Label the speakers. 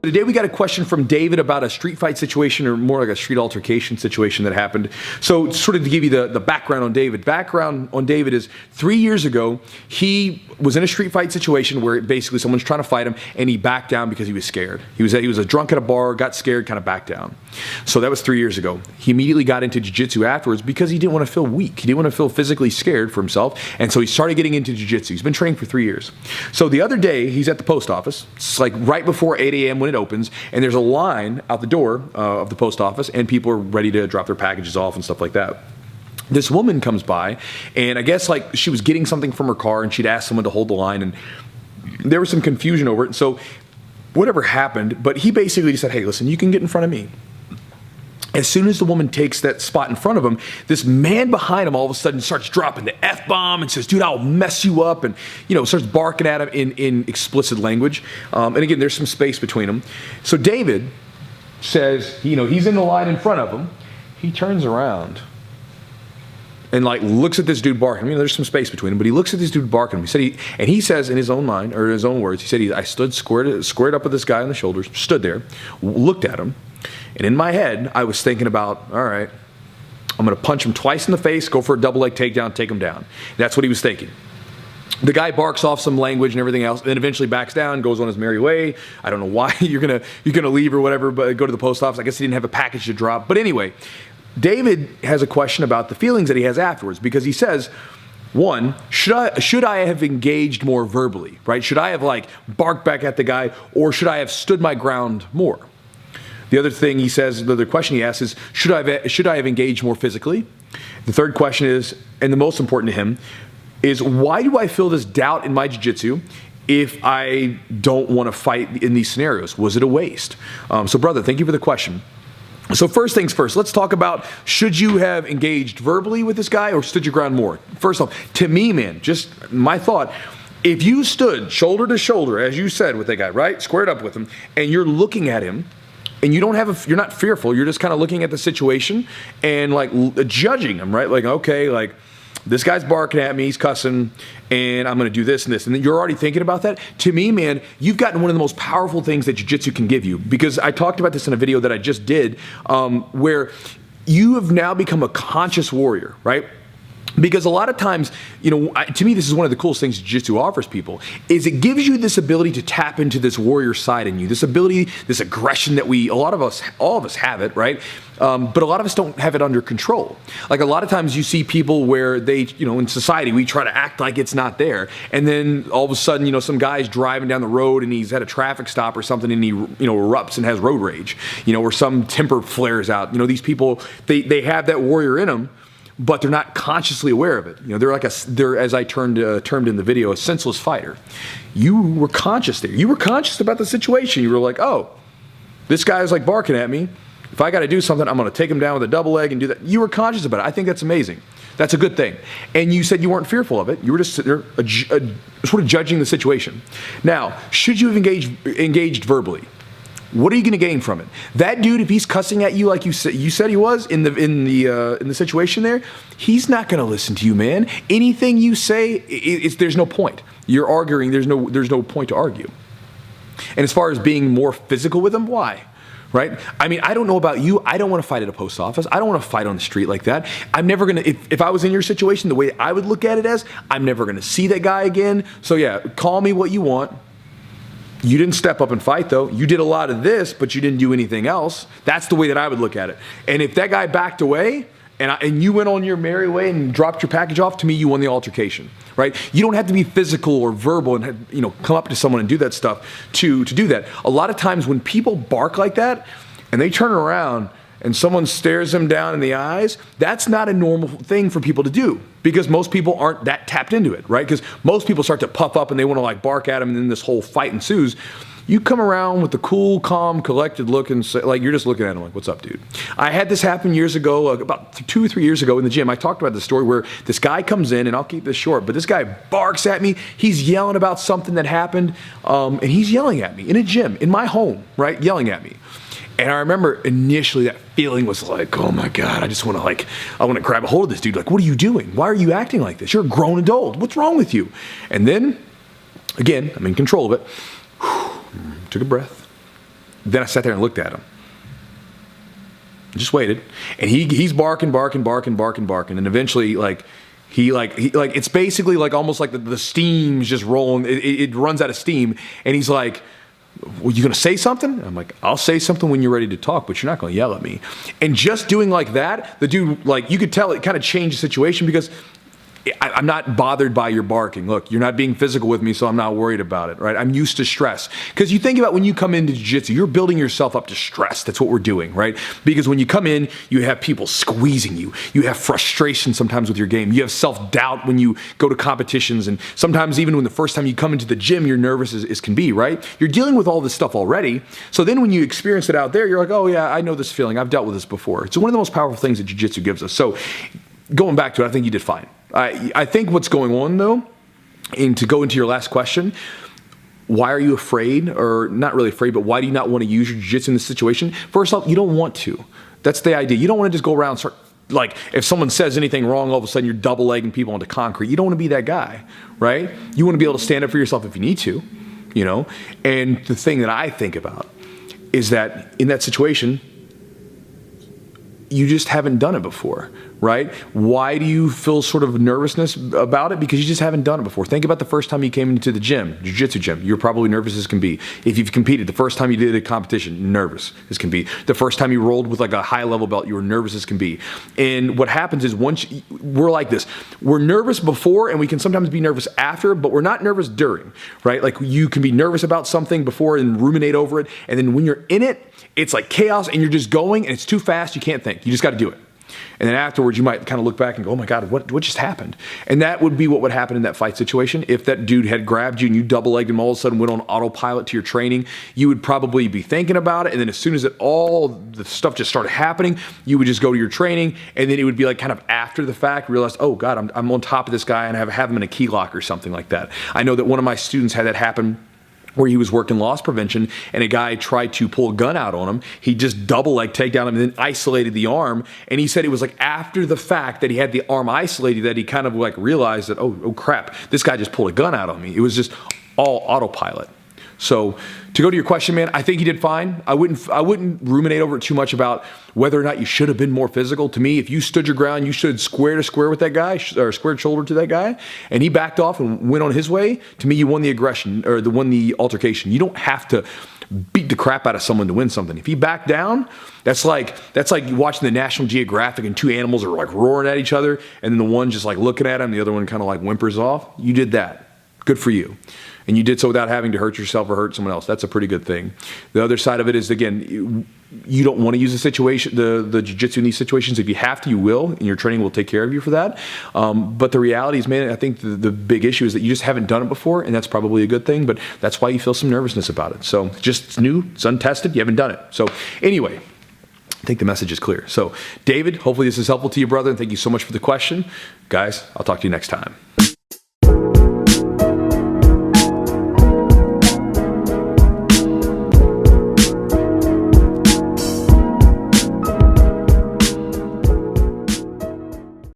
Speaker 1: Today we got a question from David about a street fight situation, or more like a street altercation situation that happened. So sort of to give you the background on David. Background on David is 3 years ago, he was in a street fight situation where basically someone's trying to fight him and he backed down because he was scared. He was a drunk at a bar, got scared, kind of backed down. So that was 3 years ago. He immediately got into jiu-jitsu afterwards because he didn't want to feel weak. He didn't want to feel physically scared for himself. And so he started getting into jiu-jitsu. He's been training for 3 years. So the other day, he's at the post office. It's like right before 8 a.m. when it opens, and there's a line out the door of the post office, and people are ready to drop their packages off and stuff like that. This woman comes by, and I guess like she was getting something from her car, and she'd asked someone to hold the line, and there was some confusion over it. And so whatever happened, but he basically said, hey, listen, you can get in front of me. As soon as the woman takes that spot in front of him, this man behind him all of a sudden starts dropping the F-bomb and says, dude, I'll mess you up, and starts barking at him in explicit language. And again, there's some space between them. So David says, he's in the line in front of him. He turns around and like looks at this dude barking. There's some space between them, but he looks at this dude barking. He says in his own mind, or in his own words, he said, I stood squared up with this guy on the shoulders, stood there, looked at him, and in my head, I was thinking about, all right, I'm going to punch him twice in the face, go for a double leg takedown, take him down. That's what he was thinking. The guy barks off some language and everything else, and then eventually backs down, goes on his merry way. I don't know why you're gonna leave or whatever, but go to the post office. I guess he didn't have a package to drop. But anyway, David has a question about the feelings that he has afterwards, because he says, one, should I have engaged more verbally, right? Should I have like barked back at the guy, or should I have stood my ground more? The other thing he says, the other question he asks is, should I have engaged more physically? The third question is, and the most important to him, is why do I feel this doubt in my jiu-jitsu if I don't want to fight in these scenarios? Was it a waste? So brother, thank you for the question. So first things first, let's talk about, should you have engaged verbally with this guy or stood your ground more? First off, to me, man, just my thought, if you stood shoulder to shoulder, as you said with that guy, right, squared up with him, and you're looking at him, and you're not fearful, you're just kind of looking at the situation and like judging him, right? Like, okay, like this guy's barking at me, he's cussing, and I'm gonna do this and this. And then you're already thinking about that. To me, man, you've gotten one of the most powerful things that jiu-jitsu can give you, because I talked about this in a video that I just did, where you have now become a conscious warrior, right? Because a lot of times, to me, this is one of the coolest things Jiu-Jitsu offers people, is it gives you this ability to tap into this warrior side in you, this ability, this aggression that all of us have it, right? But a lot of us don't have it under control. Like a lot of times you see people where they, in society, we try to act like it's not there. And then all of a sudden, some guy's driving down the road and he's at a traffic stop or something, and he, erupts and has road rage, or some temper flares out. These people, they have that warrior in them, but they're not consciously aware of it. They're, as I termed in the video, a senseless fighter. You were conscious there. You were conscious about the situation. You were like, oh, this guy's like barking at me. If I got to do something, I'm going to take him down with a double leg and do that. You were conscious about it. I think that's amazing. That's a good thing. And you said you weren't fearful of it. You were just sitting there sort of judging the situation. Now, should you have engaged verbally? What are you going to gain from it? That dude, if he's cussing at you like you said he was in the situation there, he's not going to listen to you, man. Anything you say, there's no point. You're arguing. There's no point to argue. And as far as being more physical with him, why? Right? I mean, I don't know about you. I don't want to fight at a post office. I don't want to fight on the street like that. I'm never going to, if I was in your situation, the way I would look at it as, I'm never going to see that guy again. So yeah, call me what you want. You didn't step up and fight, though. You did a lot of this, but you didn't do anything else. That's the way that I would look at it. And if that guy backed away and you went on your merry way and dropped your package off, to me, you won the altercation, right? You don't have to be physical or verbal and come up to someone and do that stuff to do that. A lot of times when people bark like that and they turn around and someone stares them down in the eyes, that's not a normal thing for people to do, because most people aren't that tapped into it, right? Because most people start to puff up and they want to like bark at them, and then this whole fight ensues. You come around with the cool, calm, collected look and say, like, you're just looking at him like, what's up, dude? I had this happen years ago, about 2 or 3 years ago in the gym. I talked about this story where this guy comes in, and I'll keep this short, but this guy barks at me. He's yelling about something that happened, and he's yelling at me in a gym, in my home, right? Yelling at me. And I remember initially that feeling was like, oh my God, I just want to I want to grab a hold of this dude. Like, what are you doing? Why are you acting like this? You're a grown adult. What's wrong with you? And then, again, I'm in control of it. Took a breath. Then I sat there and looked at him. Just waited. And he's barking. And eventually, it's basically like almost like the steam's just rolling. It runs out of steam. And he's like, well, you going to say something? I'm like, I'll say something when you're ready to talk, but you're not going to yell at me. And just doing like that, the dude, like, you could tell it kind of changed the situation, because I'm not bothered by your barking. Look, you're not being physical with me, so I'm not worried about it, right? I'm used to stress. Because you think about when you come into jiu-jitsu, you're building yourself up to stress. That's what we're doing, right? Because when you come in, you have people squeezing you. You have frustration sometimes with your game. You have self-doubt when you go to competitions. And sometimes even when the first time you come into the gym, you're nervous as can be, right? You're dealing with all this stuff already. So then when you experience it out there, you're like, oh yeah, I know this feeling. I've dealt with this before. It's one of the most powerful things that jiu-jitsu gives us. So going back to it, I think you did fine. I think what's going on, though, and to go into your last question, why are you afraid, or not really afraid, but why do you not want to use your jiu-jitsu in this situation? First off, you don't want to. That's the idea. You don't want to just go around and start, like, if someone says anything wrong, all of a sudden you're double-legging people onto concrete. You don't want to be that guy, right? You want to be able to stand up for yourself if you need to, you know? And the thing that I think about is that in that situation, you just haven't done it before, right? Why do you feel sort of nervousness about it? Because you just haven't done it before. Think about the first time you came into the gym, jiu-jitsu gym. You're probably nervous as can be. If you've competed, the first time you did a competition, nervous as can be. The first time you rolled with like a high level belt, you were nervous as can be. And what happens is we're like this. We're nervous before, and we can sometimes be nervous after, but we're not nervous during, right? Like, you can be nervous about something before and ruminate over it. And then when you're in it, it's like chaos, and you're just going, and it's too fast. You can't think. You just got to do it. And then afterwards, you might kind of look back and go, oh my God, what just happened? And that would be what would happen in that fight situation. If that dude had grabbed you and you double-legged him, all of a sudden went on autopilot to your training, you would probably be thinking about it. And then as soon as all the stuff just started happening, you would just go to your training. And then it would be like kind of after the fact, realize, oh God, I'm on top of this guy, and have him in a key lock or something like that. I know that one of my students had that happen, where he was working loss prevention, and a guy tried to pull a gun out on him. He just double leg takedown him and then isolated the arm. And he said it was like after the fact that he had the arm isolated that he kind of like realized that, oh crap, this guy just pulled a gun out on me. It was just all autopilot. So to go to your question, man, I think you did fine. I wouldn't ruminate over it too much about whether or not you should have been more physical. To me, if you stood your ground, you stood square to square with that guy, or squared shoulder to that guy, and he backed off and went on his way, to me, you won the aggression, or won the altercation. You don't have to beat the crap out of someone to win something. If he backed down, that's like watching the National Geographic and two animals are like roaring at each other, and then the one just like looking at him, the other one kind of like whimpers off. You did that. Good for you. And you did so without having to hurt yourself or hurt someone else. That's a pretty good thing. The other side of it is, again, you don't want to use the jiu-jitsu in these situations. If you have to, you will, and your training will take care of you for that. But the reality is, man, I think the big issue is that you just haven't done it before, and that's probably a good thing, but that's why you feel some nervousness about it. So just it's new, it's untested, you haven't done it. So anyway, I think the message is clear. So David, hopefully this is helpful to you, brother, and thank you so much for the question. Guys, I'll talk to you next time.